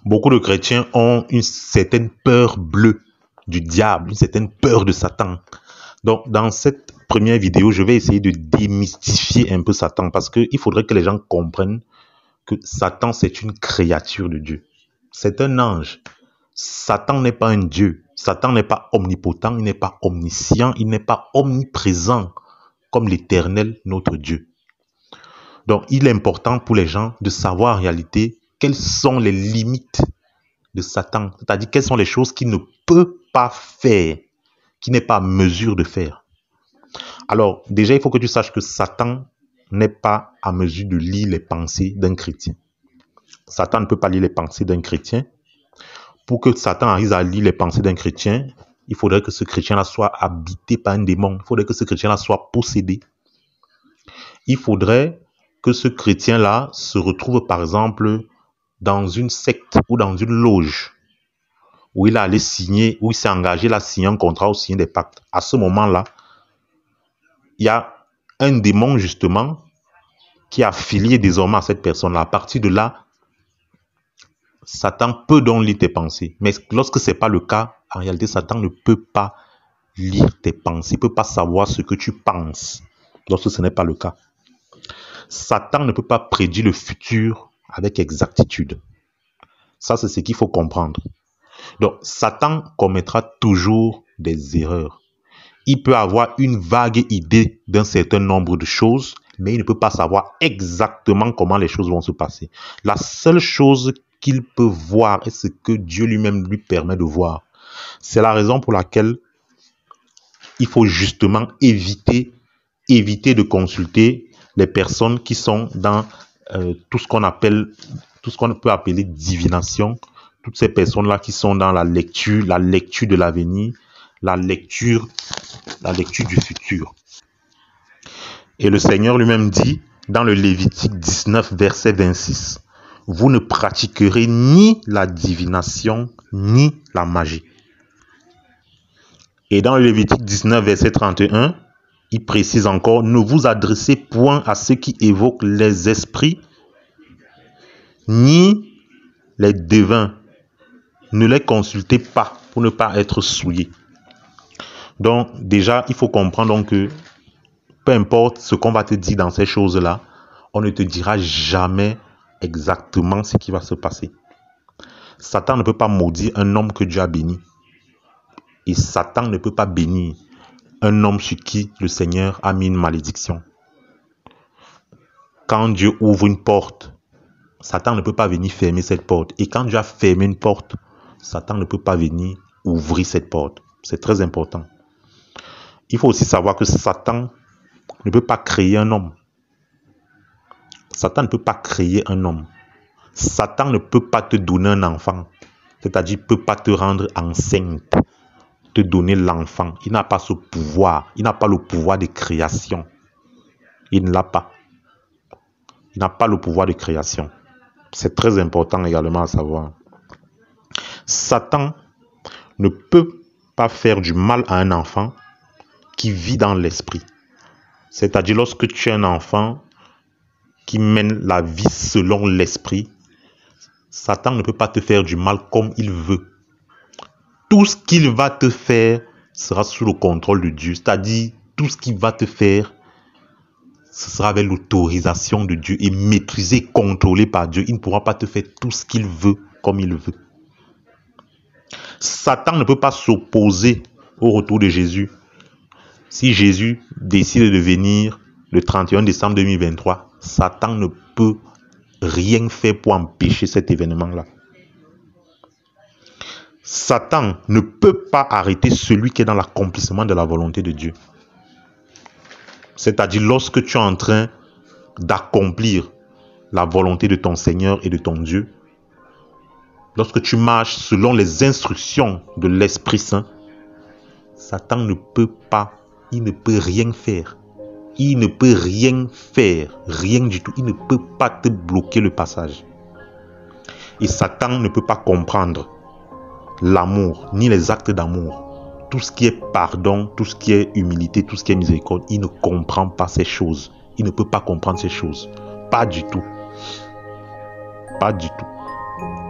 Beaucoup de chrétiens ont une certaine peur bleue du diable, une certaine peur de Satan. Donc, dans cette première vidéo, je vais essayer de démystifier un peu Satan parce qu'il faudrait que les gens comprennent que Satan, c'est une créature de Dieu. C'est un ange. Satan n'est pas un Dieu. Satan n'est pas omnipotent, il n'est pas omniscient, il n'est pas omniprésent comme l'Éternel, notre Dieu. Donc, il est important pour les gens de savoir en réalité quelles sont les limites de Satan. C'est-à-dire quelles sont les choses qu'il ne peut pas faire, qu'il n'est pas en mesure de faire. Alors, déjà, il faut que tu saches que Satan n'est pas à mesure de lire les pensées d'un chrétien. Satan ne peut pas lire les pensées d'un chrétien. Pour que Satan arrive à lire les pensées d'un chrétien, il faudrait que ce chrétien-là soit habité par un démon. Il faudrait que ce chrétien-là soit possédé. Il faudrait que ce chrétien-là se retrouve, par exemple, dans une secte ou dans une loge où il a allé signer, où il s'est engagé à signer un contrat ou signer des pactes. À ce moment-là, il y a un démon, justement, qui est affilié désormais à cette personne-là. À partir de là, Satan peut donc lire tes pensées. Mais lorsque ce n'est pas le cas, en réalité, Satan ne peut pas lire tes pensées. Il ne peut pas savoir ce que tu penses lorsque ce n'est pas le cas. Satan ne peut pas prédire le futur avec exactitude. Ça, c'est ce qu'il faut comprendre. Donc, Satan commettra toujours des erreurs. Il peut avoir une vague idée d'un certain nombre de choses, mais il ne peut pas savoir exactement comment les choses vont se passer. La seule chose qu'il peut voir est ce que Dieu lui-même lui permet de voir. C'est la raison pour laquelle il faut justement éviter de consulter les personnes qui sont dans tout ce qu'on peut appeler divination. Toutes ces personnes-là qui sont dans la lecture de l'avenir, la lecture du futur. Et le Seigneur lui-même dit dans le Lévitique 19, verset 26, « Vous ne pratiquerez ni la divination, ni la magie. » Et dans le Lévitique 19, verset 31, il précise encore, « Ne vous adressez point à ceux qui évoquent les esprits, ni les devins. Ne les consultez pas pour ne pas être souillés. » Donc, déjà, il faut comprendre donc que peu importe ce qu'on va te dire dans ces choses-là, on ne te dira jamais exactement ce qui va se passer. Satan ne peut pas maudire un homme que Dieu a béni. Et Satan ne peut pas bénir un homme sur qui le Seigneur a mis une malédiction. Quand Dieu ouvre une porte, Satan ne peut pas venir fermer cette porte. Et quand Dieu a fermé une porte, Satan ne peut pas venir ouvrir cette porte. C'est très important. Il faut aussi savoir que Satan ne peut pas créer un homme. Satan ne peut pas créer un homme. Satan ne peut pas te donner un enfant. C'est-à-dire, il ne peut pas te rendre enceinte, te donner l'enfant. Il n'a pas ce pouvoir. Il n'a pas le pouvoir de création. Il ne l'a pas. Il n'a pas le pouvoir de création. C'est très important également à savoir. Satan ne peut pas faire du mal à un enfant qui vit dans l'esprit. C'est-à-dire lorsque tu es un enfant qui mène la vie selon l'esprit, Satan ne peut pas te faire du mal comme il veut. Tout ce qu'il va te faire sera sous le contrôle de Dieu. C'est-à-dire tout ce qu'il va te faire, ce sera avec l'autorisation de Dieu et maîtrisé, contrôlé par Dieu. Il ne pourra pas te faire tout ce qu'il veut comme il veut. Satan ne peut pas s'opposer au retour de Jésus. Si Jésus décide de venir le 31 décembre 2023, Satan ne peut rien faire pour empêcher cet événement-là. Satan ne peut pas arrêter celui qui est dans l'accomplissement de la volonté de Dieu. C'est-à-dire lorsque tu es en train d'accomplir la volonté de ton Seigneur et de ton Dieu, lorsque tu marches selon les instructions de l'Esprit Saint, Satan ne peut pas, il ne peut rien faire. Il ne peut rien faire, rien du tout. Il ne peut pas te bloquer le passage. Et Satan ne peut pas comprendre l'amour, ni les actes d'amour. Tout ce qui est pardon, tout ce qui est humilité, tout ce qui est miséricorde, il ne comprend pas ces choses. Il ne peut pas comprendre ces choses. Pas du tout. Pas du tout.